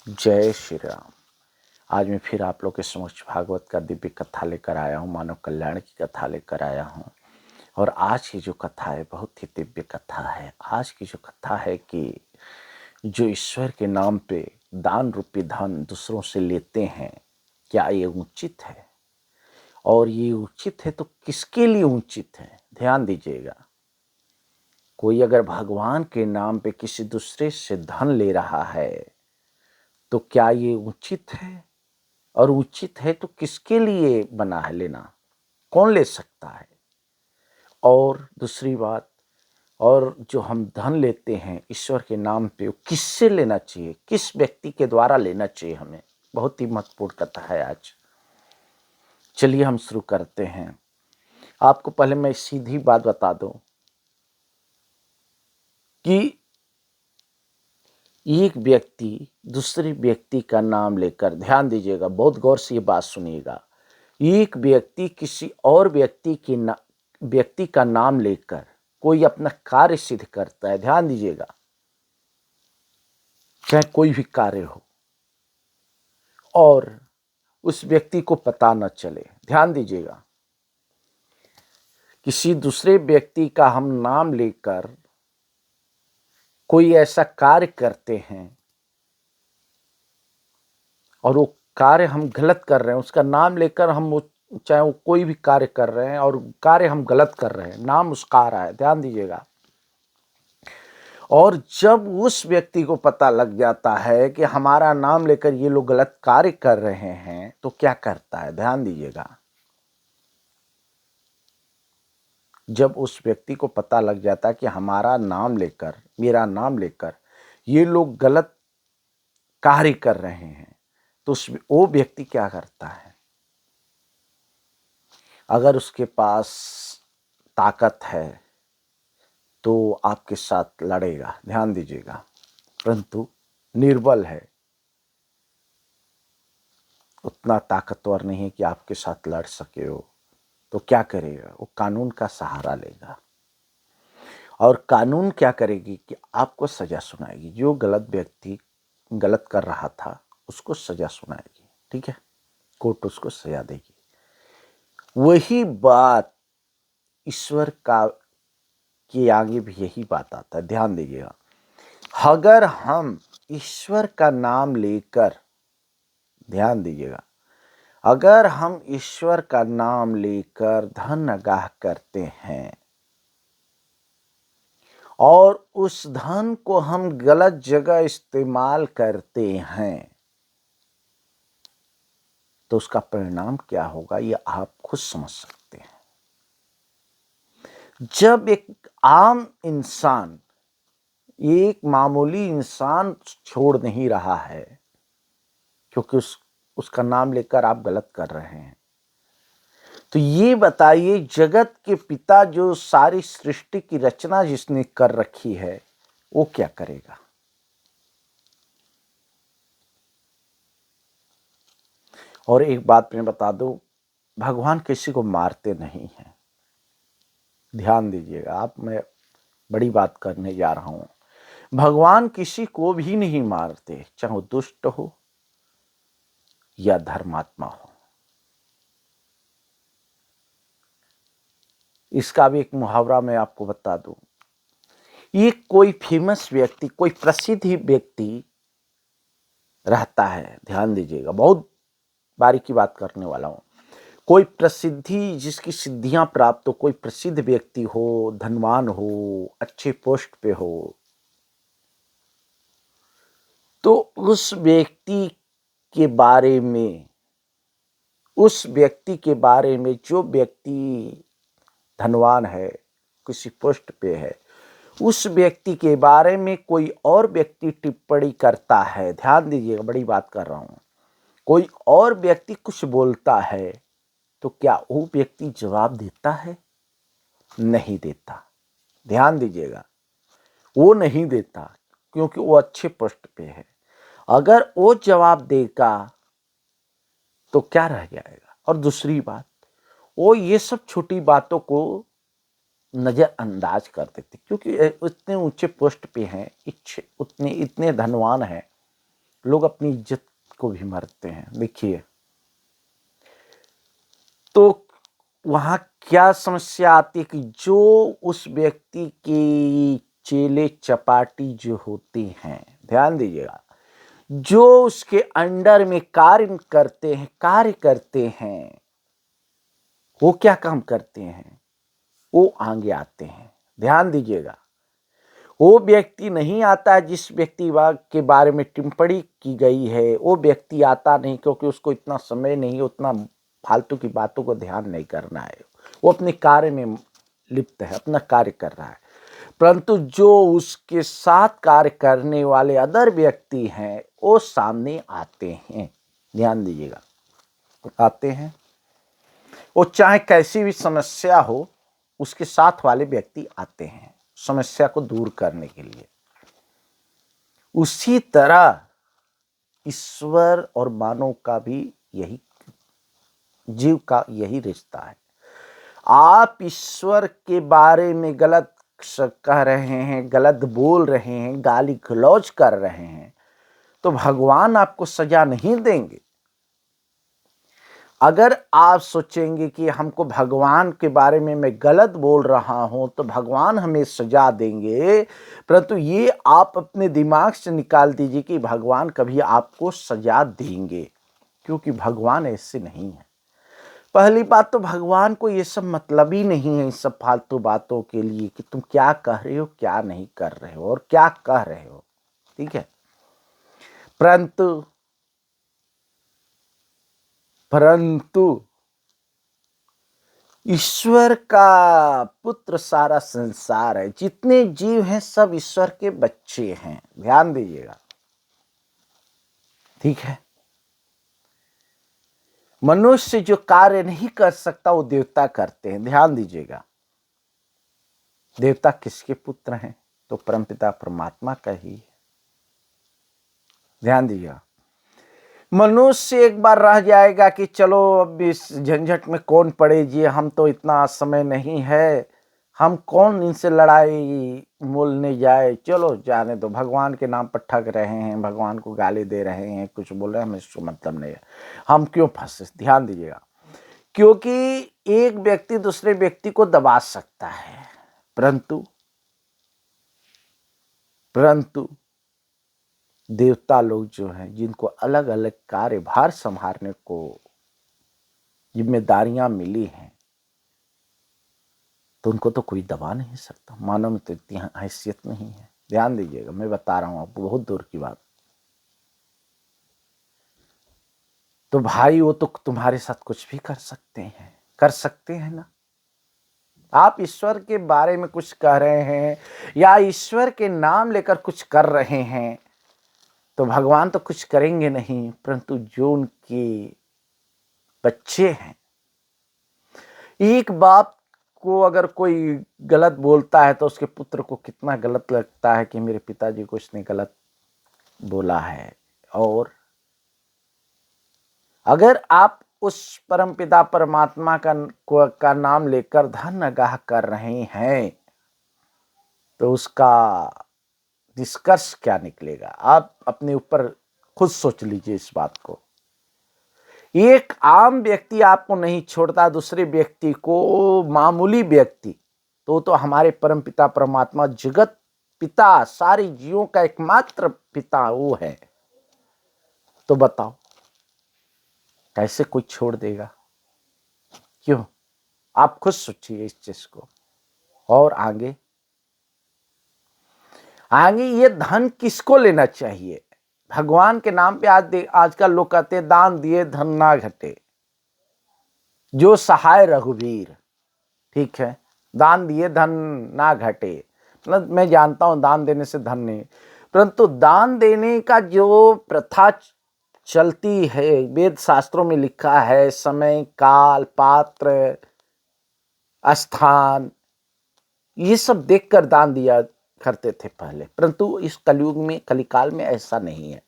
जय श्री राम। आज मैं फिर आप लोग के समक्ष भागवत का दिव्य कथा लेकर आया हूँ, मानव कल्याण की कथा लेकर आया हूँ। और आज की जो कथा है बहुत ही दिव्य कथा है। आज की जो कथा है कि जो ईश्वर के नाम पे दान रूपी धन दूसरों से लेते हैं, क्या ये उचित है? और ये उचित है तो किसके लिए उचित है? ध्यान दीजिएगा। कोई अगर भगवान के नाम पे किसी दूसरे से धन ले रहा है तो क्या ये उचित है? और उचित है तो किसके लिए बना है लेना? कौन ले सकता है? और दूसरी बात, और जो हम धन लेते हैं ईश्वर के नाम पे, वो किससे लेना चाहिए, किस व्यक्ति के द्वारा लेना चाहिए हमें? बहुत ही महत्वपूर्ण कथा है आज। चलिए हम शुरू करते हैं। आपको पहले मैं सीधी बात बता दूं कि एक व्यक्ति दूसरे व्यक्ति का नाम लेकर, ध्यान दीजिएगा, बहुत गौर से ये बात सुनिएगा, एक व्यक्ति किसी और व्यक्ति का नाम लेकर कोई अपना कार्य सिद्ध करता है। ध्यान दीजिएगा, चाहे कोई भी कार्य हो और उस व्यक्ति को पता न चले। ध्यान दीजिएगा, किसी दूसरे व्यक्ति का हम नाम लेकर कोई ऐसा कार्य करते हैं और वो कार्य हम गलत कर रहे हैं, उसका नाम लेकर हम चाहे वो कोई भी कार्य कर रहे हैं और कार्य हम गलत कर रहे हैं, नाम उसका आ रहा है। ध्यान दीजिएगा, और जब उस व्यक्ति को पता लग जाता है कि हमारा नाम लेकर ये लोग गलत कार्य कर रहे हैं तो क्या करता है? ध्यान दीजिएगा, जब उस व्यक्ति को पता लग जाता है कि हमारा नाम लेकर, मेरा नाम लेकर ये लोग गलत कार्य कर रहे हैं तो वो व्यक्ति क्या करता है? अगर उसके पास ताकत है तो आपके साथ लड़ेगा। ध्यान दीजिएगा, परंतु निर्बल है, उतना ताकतवर नहीं है कि आपके साथ लड़ सके हो, तो क्या करेगा? वो कानून का सहारा लेगा। और कानून क्या करेगी कि आपको सजा सुनाएगी। जो गलत व्यक्ति गलत कर रहा था उसको सजा सुनाएगी, ठीक है, कोर्ट उसको सजा देगी। वही बात ईश्वर का के आगे भी यही बात आता है। ध्यान दीजिएगा, अगर हम ईश्वर का नाम लेकर, ध्यान दीजिएगा, अगर हम ईश्वर का नाम लेकर धन अगाह करते हैं और उस धन को हम गलत जगह इस्तेमाल करते हैं तो उसका परिणाम क्या होगा ये आप खुद समझ सकते हैं। जब एक आम इंसान, एक मामूली इंसान छोड़ नहीं रहा है क्योंकि उसका नाम लेकर आप गलत कर रहे हैं, तो ये बताइए जगत के पिता जो सारी सृष्टि की रचना जिसने कर रखी है वो क्या करेगा? और एक बात मैं बता दूं, भगवान किसी को मारते नहीं हैं। ध्यान दीजिएगा, मैं बड़ी बात करने जा रहा हूं। भगवान किसी को भी नहीं मारते, चाहे वो दुष्ट हो या धर्मात्मा हो। इसका भी एक मुहावरा मैं आपको बता दूं। ये कोई फेमस व्यक्ति, कोई प्रसिद्ध व्यक्ति रहता है, ध्यान दीजिएगा, बहुत बारीकी बात करने वाला हूं। कोई प्रसिद्धि, जिसकी सिद्धियां प्राप्त हो, कोई प्रसिद्ध व्यक्ति हो, धनवान हो, अच्छे पोस्ट पे हो, तो उस व्यक्ति के बारे में, जो व्यक्ति धनवान है, किसी पोस्ट पे है, उस व्यक्ति के बारे में कोई और व्यक्ति टिप्पणी करता है, ध्यान दीजिएगा, बड़ी बात कर रहा हूं, कोई और व्यक्ति कुछ बोलता है तो क्या वो व्यक्ति जवाब देता है? नहीं देता। ध्यान दीजिएगा, वो नहीं देता क्योंकि वो अच्छे पोस्ट पे है। अगर वो जवाब देगा तो क्या रह जाएगा? और दूसरी बात, वो ये सब छोटी बातों को नजरअंदाज कर देते क्योंकि इतने ऊंचे पोस्ट पे हैं, इतने धनवान हैं, लोग अपनी इज्जत को भी मरते हैं। देखिए, तो वहां क्या समस्या आती है कि जो उस व्यक्ति की चेले चपाटी जो होती हैं, ध्यान दीजिएगा, जो उसके अंडर में कार्य करते हैं, वो क्या काम करते हैं, वो आगे आते हैं। ध्यान दीजिएगा, वो व्यक्ति नहीं आता जिस व्यक्ति के बारे में टिप्पणी की गई है, वो व्यक्ति आता नहीं, क्योंकि उसको इतना समय नहीं, उतना फालतू की बातों को ध्यान नहीं करना है। वो अपने कार्य में लिप्त है, अपना कार्य कर रहा है। परंतु जो उसके साथ कार्य करने वाले अदर व्यक्ति हैं, वो सामने आते हैं। ध्यान दीजिएगा, आते हैं। वो चाहे कैसी भी समस्या हो, उसके साथ वाले व्यक्ति आते हैं समस्या को दूर करने के लिए। उसी तरह ईश्वर और मानव का भी यही, जीव का यही रिश्ता है। आप ईश्वर के बारे में गलत कह रहे हैं, गलत बोल रहे हैं, गाली गलौज कर रहे हैं, तो भगवान आपको सजा नहीं देंगे। अगर आप सोचेंगे कि हमको भगवान के बारे में मैं गलत बोल रहा हूं तो भगवान हमें सजा देंगे, परंतु ये आप अपने दिमाग से निकाल दीजिए कि भगवान कभी आपको सजा देंगे, क्योंकि भगवान ऐसे नहीं है। पहली बात तो भगवान को ये सब मतलब ही नहीं है, इन सब फालतू बातों के लिए कि तुम क्या कह रहे हो, क्या नहीं कर रहे हो और क्या कह रहे हो, ठीक है। परंतु ईश्वर का पुत्र सारा संसार है, जितने जीव हैं सब ईश्वर के बच्चे हैं। ध्यान दीजिएगा, ठीक है। मनुष्य जो कार्य नहीं कर सकता वो देवता करते हैं। ध्यान दीजिएगा, देवता किसके पुत्र हैं? तो परमपिता परमात्मा का ही है। ध्यान दीजिएगा, मनुष्य एक बार रह जाएगा कि चलो अब इस झंझट में कौन पड़े जी, हम तो इतना समय नहीं है, हम कौन इनसे लड़ाई मोलने जाए, चलो जाने दो, भगवान के नाम पर ठग रहे हैं, भगवान को गाली दे रहे हैं, कुछ बोल रहे हैं, हमें इसको मतलब नहीं है, हम क्यों फंसे। ध्यान दीजिएगा, क्योंकि एक व्यक्ति दूसरे व्यक्ति को दबा सकता है, परंतु देवता लोग जो हैं, जिनको अलग अलग कार्यभार संभालने को जिम्मेदारियां मिली हैं, तो उनको तो कोई दबा नहीं सकता। मानव में तो इतनी हैसियत नहीं है। ध्यान दीजिएगा, मैं बता रहा हूं आपको, बहुत दूर की बात। तो भाई वो तो तुम्हारे साथ कुछ भी कर सकते हैं ना। आप ईश्वर के बारे में कुछ कह रहे हैं या ईश्वर के नाम लेकर कुछ कर रहे हैं, तो भगवान तो कुछ करेंगे नहीं, परंतु जो उनके बच्चे हैं, एक बाप को अगर कोई गलत बोलता है तो उसके पुत्र को कितना गलत लगता है कि मेरे पिताजी को इसने गलत बोला है। और अगर आप उस परमपिता परमात्मा का नाम लेकर धन अगाह कर रहे हैं, तो उसका निष्कर्ष क्या निकलेगा? आप अपने ऊपर खुद सोच लीजिए इस बात को। एक आम व्यक्ति आपको नहीं छोड़ता, दूसरे व्यक्ति को, मामूली व्यक्ति, तो हमारे परमपिता परमात्मा जगत पिता, सारे जीवों का एकमात्र पिता वो है। तो बताओ कैसे कोई छोड़ देगा? क्यों? आप खुद सोचिए इस चीज को। और आगे ये धन किसको लेना चाहिए? भगवान के नाम पे आजकल लोग कहते हैं दान दिए धन ना घटे, जो सहाय रघुवीर, ठीक है, दान दिए धन ना घटे। मतलब मैं जानता हूं दान देने से धन नहीं, परंतु दान देने का जो प्रथा चलती है, वेद शास्त्रों में लिखा है, समय काल पात्र स्थान, ये सब देखकर दान दिया करते थे पहले, परंतु इस कलयुग में, कलिकाल में ऐसा नहीं है।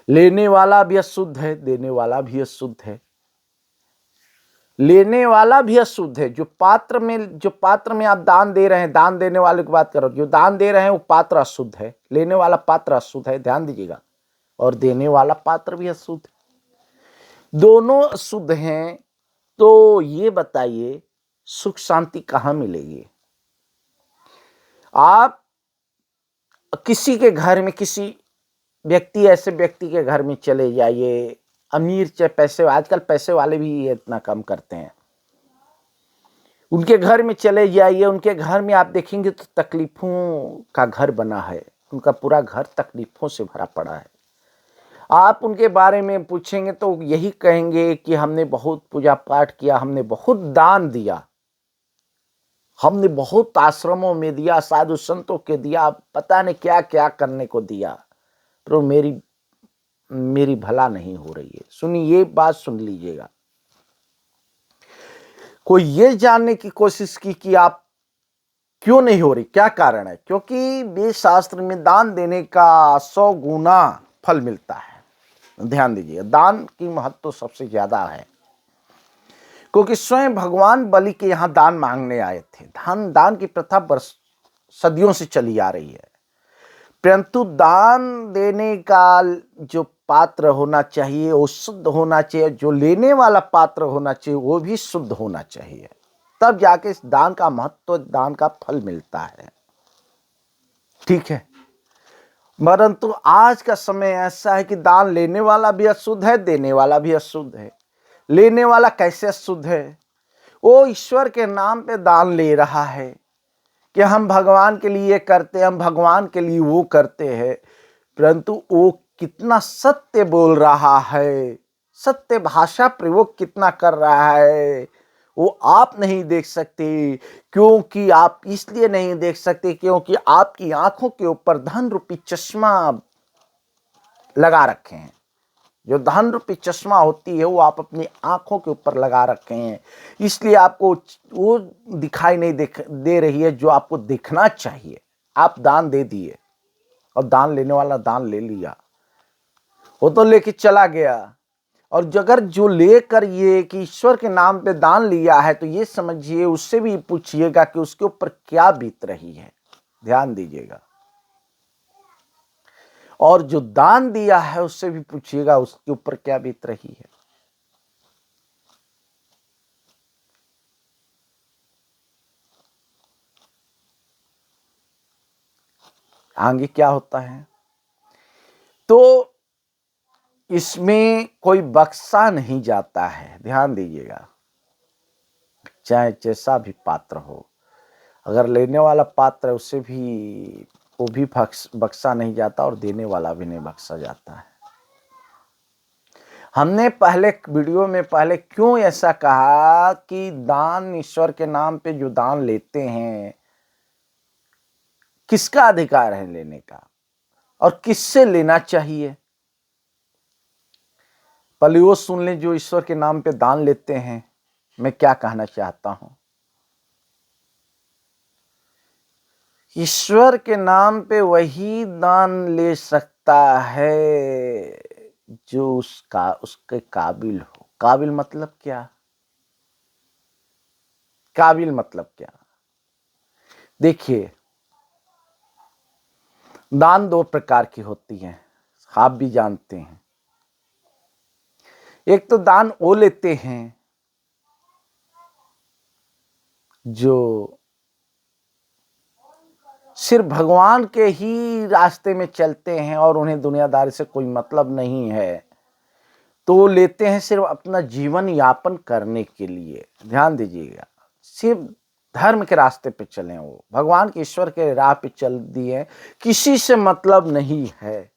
लेने वाला भी अशुद्ध है, देने वाला भी अशुद्ध है। लेने वाला भी अशुद्ध है। जो पात्र में आप दान दे रहे हैं, दान देने वाले की बात करो, जो दान दे रहे हैं वो पात्र अशुद्ध है, लेने वाला पात्र अशुद्ध है, ध्यान दीजिएगा, और देने वाला पात्र भी अशुद्ध है, दोनों अशुद्ध हैं। तो ये बताइए सुख शांति कहां मिलेगी? आप किसी के घर में, किसी ऐसे व्यक्ति के घर में चले जाइए, अमीर चाहे पैसे, आजकल पैसे वाले भी ये इतना कम करते हैं, उनके घर में चले जाइए, उनके घर में आप देखेंगे तो तकलीफों का घर बना है, उनका पूरा घर तकलीफों से भरा पड़ा है। आप उनके बारे में पूछेंगे तो यही कहेंगे कि हमने बहुत पूजा पाठ किया, हमने बहुत दान दिया, हमने बहुत आश्रमों में दिया, साधु संतों के दिया, पता नहीं क्या क्या करने को दिया, तो मेरी भला नहीं हो रही है। सुनिए, ये बात सुन लीजिएगा। कोई ये जानने की कोशिश की कि आप क्यों नहीं हो रही, क्या कारण है? क्योंकि वेद शास्त्र में दान देने का 100 गुना फल मिलता है। ध्यान दीजिए, दान की महत्व तो सबसे ज्यादा है, क्योंकि स्वयं भगवान बलि के यहां दान मांगने आए थे। दान की प्रथा सदियों से चली आ रही है, परंतु दान देने का जो पात्र होना चाहिए वो शुद्ध होना चाहिए, जो लेने वाला पात्र होना चाहिए वो भी शुद्ध होना चाहिए, तब जाके इस दान का महत्व, दान का फल मिलता है। ठीक है, परंतु आज का समय ऐसा है कि दान लेने वाला भी अशुद्ध है, देने वाला भी अशुद्ध है। लेने वाला कैसे अशुद्ध है? वो ईश्वर के नाम पे दान ले रहा है कि हम भगवान के लिए करते हैं, हम भगवान के लिए वो करते हैं, परंतु वो कितना सत्य बोल रहा है, सत्य भाषा प्रयोग कितना कर रहा है, वो आप नहीं देख सकते। क्योंकि आप इसलिए नहीं देख सकते क्योंकि आपकी आंखों के ऊपर धन रूपी चश्मा लगा रखे हैं। जो धन रूपी चश्मा होती है वो आप अपनी आंखों के ऊपर लगा रखे हैं, इसलिए आपको वो दिखाई नहीं दे रही है जो आपको दिखना चाहिए। आप दान दे दिए और दान लेने वाला दान ले लिया, वो तो लेके चला गया। और अगर जो लेकर ये कि ईश्वर के नाम पे दान लिया है, तो ये समझिए, उससे भी पूछिएगा कि उसके ऊपर क्या बीत रही है। ध्यान दीजिएगा। और जो दान दिया है उससे भी पूछिएगा उसके ऊपर क्या बीत रही है। आगे क्या होता है? तो इसमें कोई बख्शा नहीं जाता है, ध्यान दीजिएगा, चाहे जैसा भी पात्र हो। अगर लेने वाला पात्र है उससे भी, वो भी बख्शा नहीं जाता, और देने वाला भी नहीं बख्शा जाता है। हमने पहले वीडियो में पहले क्यों ऐसा कहा कि दान ईश्वर के नाम पे जो दान लेते हैं, किसका अधिकार है लेने का और किससे लेना चाहिए? पहले वो सुन लें, जो ईश्वर के नाम पे दान लेते हैं, मैं क्या कहना चाहता हूं। ईश्वर के नाम पे वही दान ले सकता है जो उसके काबिल हो। काबिल मतलब क्या? काबिल मतलब क्या? देखिए, दान 2 प्रकार की होती है, आप भी जानते हैं। एक तो दान वो लेते हैं जो सिर्फ भगवान के ही रास्ते में चलते हैं और उन्हें दुनियादारी से कोई मतलब नहीं है, तो लेते हैं सिर्फ अपना जीवन यापन करने के लिए। ध्यान दीजिएगा, सिर्फ धर्म के रास्ते पे चले, वो भगवान के ईश्वर के राह पे चल दिए, किसी से मतलब नहीं है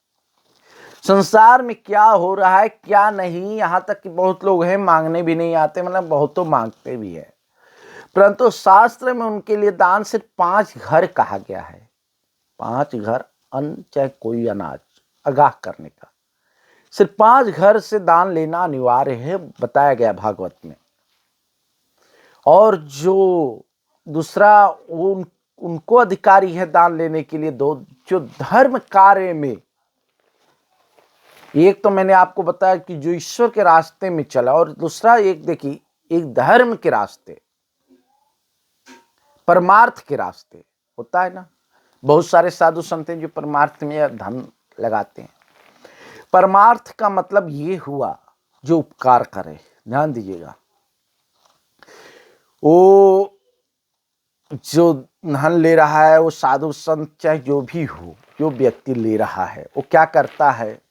संसार में क्या हो रहा है क्या नहीं। यहां तक कि बहुत लोग हैं मांगने भी नहीं आते, मतलब बहुत तो मांगते भी है, परंतु शास्त्र में उनके लिए दान सिर्फ 5 घर कहा गया है। 5 घर अन्न, चाहे कोई अनाज, आगाह करने का, सिर्फ 5 घर से दान लेना अनिवार्य है, बताया गया भागवत में। और जो दूसरा उनको अधिकारी है दान लेने के लिए, दो जो धर्म कार्य में, एक तो मैंने आपको बताया कि जो ईश्वर के रास्ते में चला, और दूसरा एक देखिए, एक धर्म के रास्ते, परमार्थ के रास्ते होता है ना। बहुत सारे साधु संत हैं जो परमार्थ में धन लगाते हैं। परमार्थ का मतलब ये हुआ जो उपकार करे। ध्यान दीजिएगा, वो जो धन ले रहा है, वो साधु संत चाहे जो भी हो, जो व्यक्ति ले रहा है, वो क्या करता है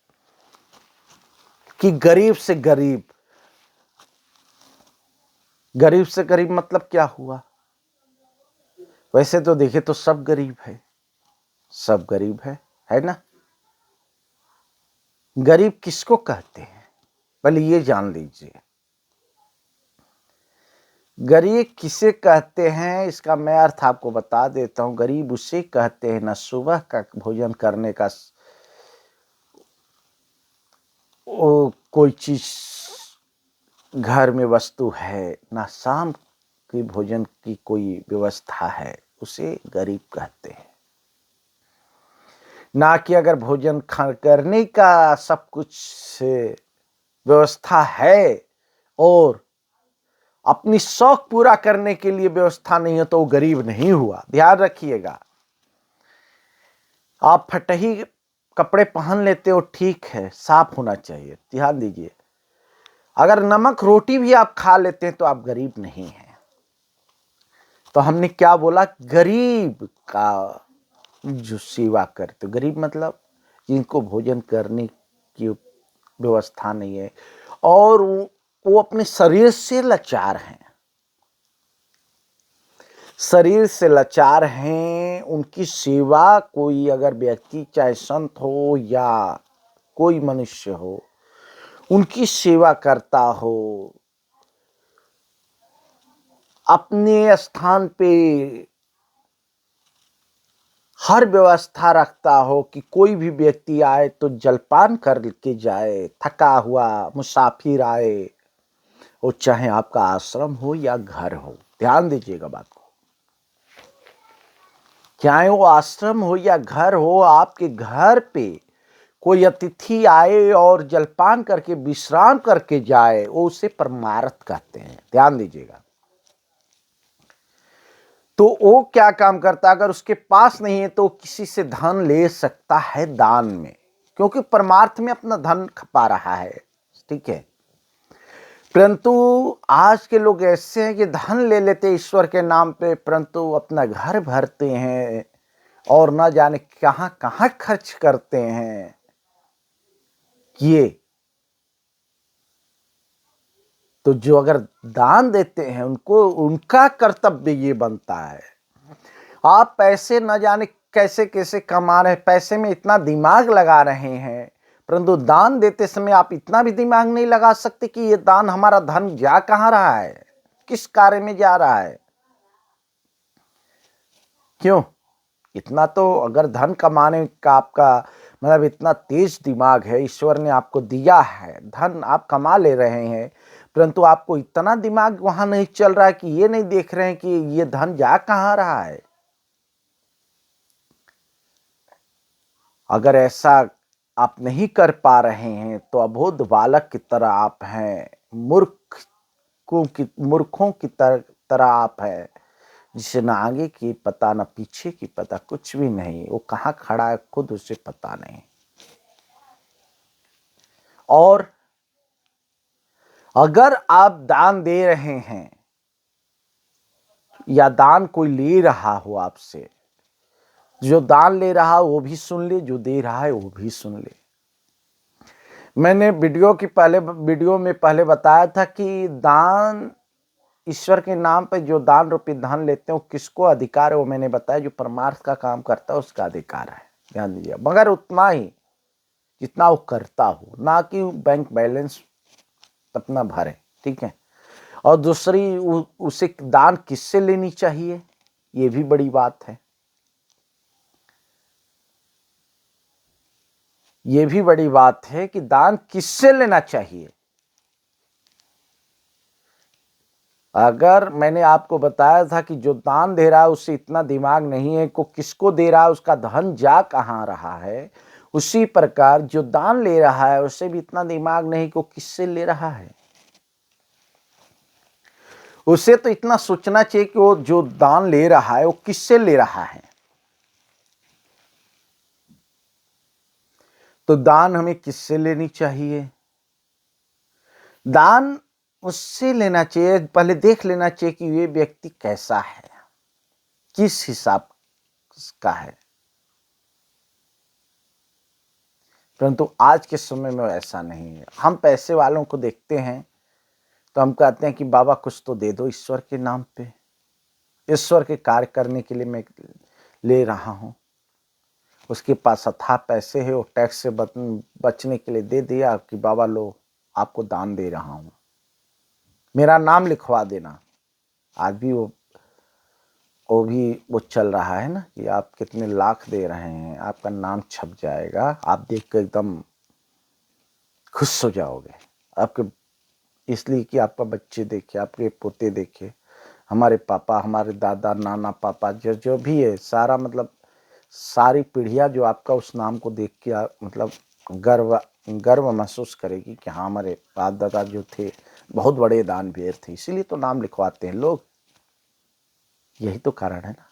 कि गरीब से गरीब मतलब क्या हुआ? वैसे तो देखे तो सब गरीब है, सब गरीब है ना। गरीब किसको कहते हैं पहले ये जान लीजिए। गरीब किसे कहते हैं इसका मैं अर्थ आपको बता देता हूं। गरीब उसे कहते हैं ना सुबह का भोजन करने का वो कोई चीज घर में वस्तु है, ना शाम की भोजन की कोई व्यवस्था है, उसे गरीब कहते हैं। ना कि अगर भोजन करने का सब कुछ व्यवस्था है और अपनी शौक पूरा करने के लिए व्यवस्था नहीं है तो वो गरीब नहीं हुआ। ध्यान रखिएगा, आप फटही कपड़े पहन लेते हो, ठीक है, साफ होना चाहिए। ध्यान दीजिए, अगर नमक रोटी भी आप खा लेते हैं तो आप गरीब नहीं हैं। तो हमने क्या बोला? गरीब का जो सेवा करते, गरीब मतलब जिनको भोजन करने की व्यवस्था नहीं है और वो अपने शरीर से लाचार हैं, शरीर से लाचार हैं, उनकी सेवा कोई अगर व्यक्ति चाहे संत हो या कोई मनुष्य हो उनकी सेवा करता हो, अपने स्थान पे हर व्यवस्था रखता हो कि कोई भी व्यक्ति आए तो जलपान करके जाए, थका हुआ मुसाफिर आए, वो चाहे आपका आश्रम हो या घर हो। ध्यान दीजिएगा बात को, चाहे वो आश्रम हो या घर हो, आपके घर पे कोई अतिथि आए और जलपान करके विश्राम करके जाए, वो उसे परमार्थ कहते हैं। ध्यान दीजिएगा। तो वो क्या काम करता है? अगर उसके पास नहीं है तो किसी से धन ले सकता है दान में, क्योंकि परमार्थ में अपना धन खपा रहा है, ठीक है। परंतु आज के लोग ऐसे हैं कि धन ले लेते ईश्वर के नाम पे, परंतु अपना घर भरते हैं और ना जाने कहां कहां खर्च करते हैं। ये तो जो अगर दान देते हैं उनको, उनका कर्तव्य ये बनता है। आप पैसे न जाने कैसे कैसे कमा रहे हैं, पैसे में इतना दिमाग लगा रहे हैं, परंतु दान देते समय आप इतना भी दिमाग नहीं लगा सकते कि ये दान हमारा धन जा कहां रहा है, किस कार्य में जा रहा है। क्यों? इतना तो अगर धन कमाने का आपका मतलब इतना तेज दिमाग है, ईश्वर ने आपको दिया है, धन आप कमा ले रहे हैं, परंतु आपको इतना दिमाग वहां नहीं चल रहा है कि ये नहीं देख रहे हैं कि ये धन जा कहां रहा है। अगर ऐसा आप नहीं कर पा रहे हैं तो अबोध बालक की तरह आप हैं, मूर्खों की तरह आप हैं, जिसे ना आगे की पता ना पीछे की पता, कुछ भी नहीं, वो कहाँ खड़ा है खुद उसे पता नहीं। और अगर आप दान दे रहे हैं या दान कोई ले रहा हो आपसे, जो दान ले रहा वो भी सुन ले, जो दे रहा है वो भी सुन ले। मैंने वीडियो में पहले बताया था कि दान ईश्वर के नाम पे जो दान रूपी धन लेते हैं वो किसको अधिकार है, वो मैंने बताया जो परमार्थ का काम करता है उसका अधिकार है। ध्यान दीजिए, मगर उतना ही जितना वो करता हो, ना कि बैंक बैलेंस अपना भरे, ठीक है। और दूसरी उसे दान किससे लेनी चाहिए, ये भी बड़ी बात है, ये भी बड़ी बात है कि दान किससे लेना चाहिए। अगर मैंने आपको बताया था कि जो दान दे रहा है उससे इतना दिमाग नहीं है को किसको दे रहा है, उसका धन जा कहां रहा है, उसी प्रकार जो दान ले रहा है उससे भी इतना दिमाग नहीं को किससे ले रहा है। उसे तो इतना सोचना चाहिए कि वो जो दान ले रहा है वो किससे ले रहा है। तो दान हमें किससे लेनी चाहिए? दान उससे लेना चाहिए, पहले देख लेना चाहिए कि ये व्यक्ति कैसा है, किस हिसाब का है। परंतु आज के समय में ऐसा नहीं है। हम पैसे वालों को देखते हैं तो हम कहते हैं कि बाबा कुछ तो दे दो ईश्वर के नाम पे, ईश्वर के कार्य करने के लिए मैं ले रहा हूं। उसके पास अथाह पैसे है, वो टैक्स से बचने के लिए दे दिया कि बाबा लो आपको दान दे रहा हूं, मेरा नाम लिखवा देना। आज भी वो चल रहा है ना कि आप कितने लाख दे रहे हैं, आपका नाम छप जाएगा, आप देख कर एकदम खुश हो जाओगे। आपके इसलिए कि आपका बच्चे देखे, आपके पोते देखे, हमारे पापा, हमारे दादा, नाना, पापा, जो भी है सारा, मतलब सारी पीढ़ियां जो आपका उस नाम को देख के मतलब गर्व महसूस करेगी कि हाँ हमारे बाप दादा जो थे बहुत बड़े दानवीर थे, इसीलिए तो नाम लिखवाते हैं लोग। यही तो कारण है ना।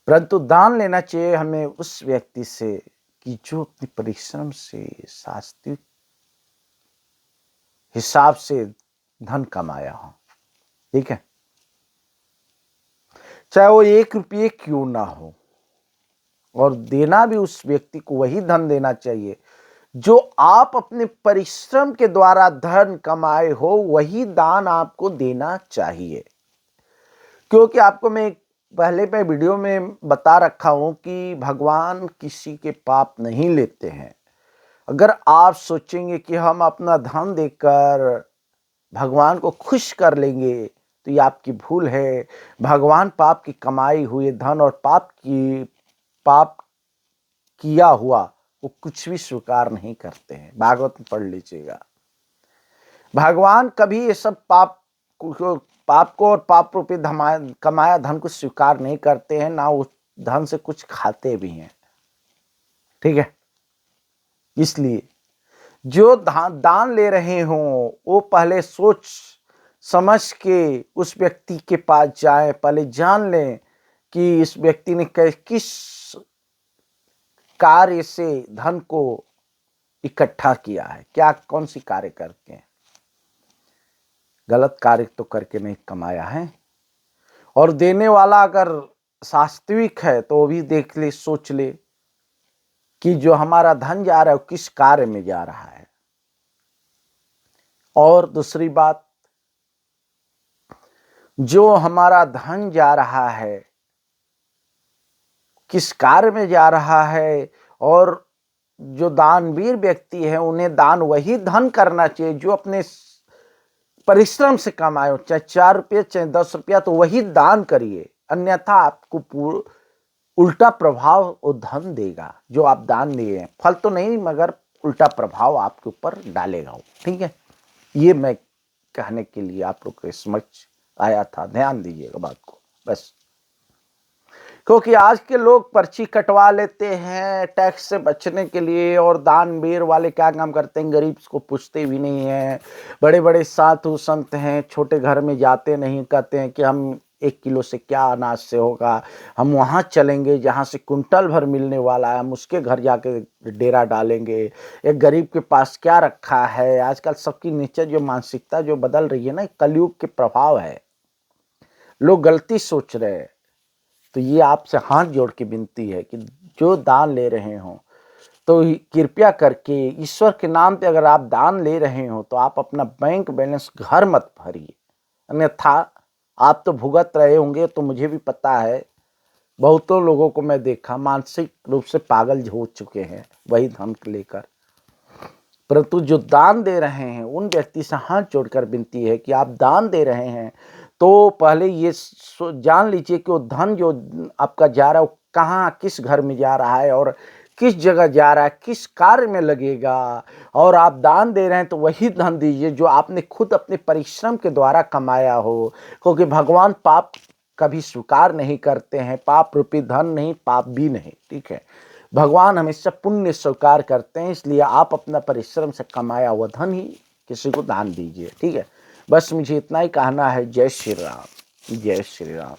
परंतु दान लेना चाहिए हमें उस व्यक्ति से कि जो अपने परिश्रम से शास्त्रीय हिसाब से धन कमाया हो। ठीक है, चाहे वो 1 रुपये क्यों ना हो, और देना भी उस व्यक्ति को वही धन देना चाहिए जो आप अपने परिश्रम के द्वारा धन कमाए हो, वही दान आपको देना चाहिए। क्योंकि आपको मैं पहले पे वीडियो में बता रखा हूं कि भगवान किसी के पाप नहीं लेते हैं। अगर आप सोचेंगे कि हम अपना धन देकर भगवान को खुश कर लेंगे तो ये आपकी भूल है। भगवान पाप की कमाई हुए धन और पाप किया हुआ वो कुछ भी स्वीकार नहीं करते हैं। भागवत में पढ़ लीजिएगा, भगवान कभी ये सब पाप को और पाप रूपी कमाया धन को स्वीकार नहीं करते हैं, ना उस धन से कुछ खाते भी हैं। ठीक है, इसलिए जो दान ले रहे हो वो पहले सोच समझ के उस व्यक्ति के पास जाए, पहले जान लें कि इस व्यक्ति ने किस कार्य से धन को इकट्ठा किया है, क्या कौन सी कार्य करके हैं। गलत कार्य तो करके नहीं कमाया है। और देने वाला अगर सात्विक है तो वो भी देख ले, सोच ले कि जो हमारा धन जा रहा है वो किस कार्य में जा रहा है। और दूसरी बात, जो हमारा धन जा रहा है किस कार्य में जा रहा है, और जो दानवीर व्यक्ति है उन्हें दान वही धन करना चाहिए जो अपने परिश्रम से कमाए हो, चाहे 4 रुपये चाहे 10 रुपया, तो वही दान करिए। अन्यथा आपको उल्टा प्रभाव वो धन देगा जो आप दान दिए हैं। फल तो नहीं मगर उल्टा प्रभाव आपके ऊपर डालेगा वो। ठीक है, ये मैं कहने के लिए आप लोग के समझ आया था, ध्यान दीजिएगा बात को बस। क्योंकि आज के लोग पर्ची कटवा लेते हैं टैक्स से बचने के लिए, और दानवीर वाले क्या काम करते हैं, गरीब को पूछते भी नहीं हैं। बड़े बड़े साधु संत हैं, छोटे घर में जाते नहीं, कहते हैं कि हम 1 किलो से क्या अनाज से होगा, हम वहाँ चलेंगे जहाँ से कुंटल भर मिलने वाला है, हम उसके घर जाके डेरा डालेंगे। एक गरीब के पास क्या रखा है। आजकल सबकी नीचे जो मानसिकता जो बदल रही है ना, कलयुग के प्रभाव है, लोग गलती सोच रहे हैं। तो ये आपसे हाथ जोड़ के विनती है कि जो दान ले रहे हो तो कृपया करके ईश्वर के नाम पे अगर आप दान ले रहे हो तो आप अपना बैंक बैलेंस घर मत भरिए, अन्यथा आप तो भुगत रहे होंगे। तो मुझे भी पता है, बहुतों लोगों को मैं देखा मानसिक रूप से पागल हो चुके हैं वही धन लेकर। परंतु जो दान दे रहे हैं उन व्यक्ति से हाथ जोड़कर विनती है कि आप दान दे रहे हैं तो पहले ये जान लीजिए कि वो धन जो आपका जा रहा है वो कहाँ किस घर में जा रहा है और किस जगह जा रहा है, किस कार्य में लगेगा। और आप दान दे रहे हैं तो वही धन दीजिए जो आपने खुद अपने परिश्रम के द्वारा कमाया हो, क्योंकि भगवान पाप कभी स्वीकार नहीं करते हैं। पाप रूपी धन नहीं, पाप भी नहीं। ठीक है, भगवान हमेशा पुण्य स्वीकार करते हैं। इसलिए आप अपना परिश्रम से कमाया हुआ धन ही किसी को दान दीजिए। ठीक है, बस मुझे इतना ही कहना है। जय श्री राम, जय श्री राम।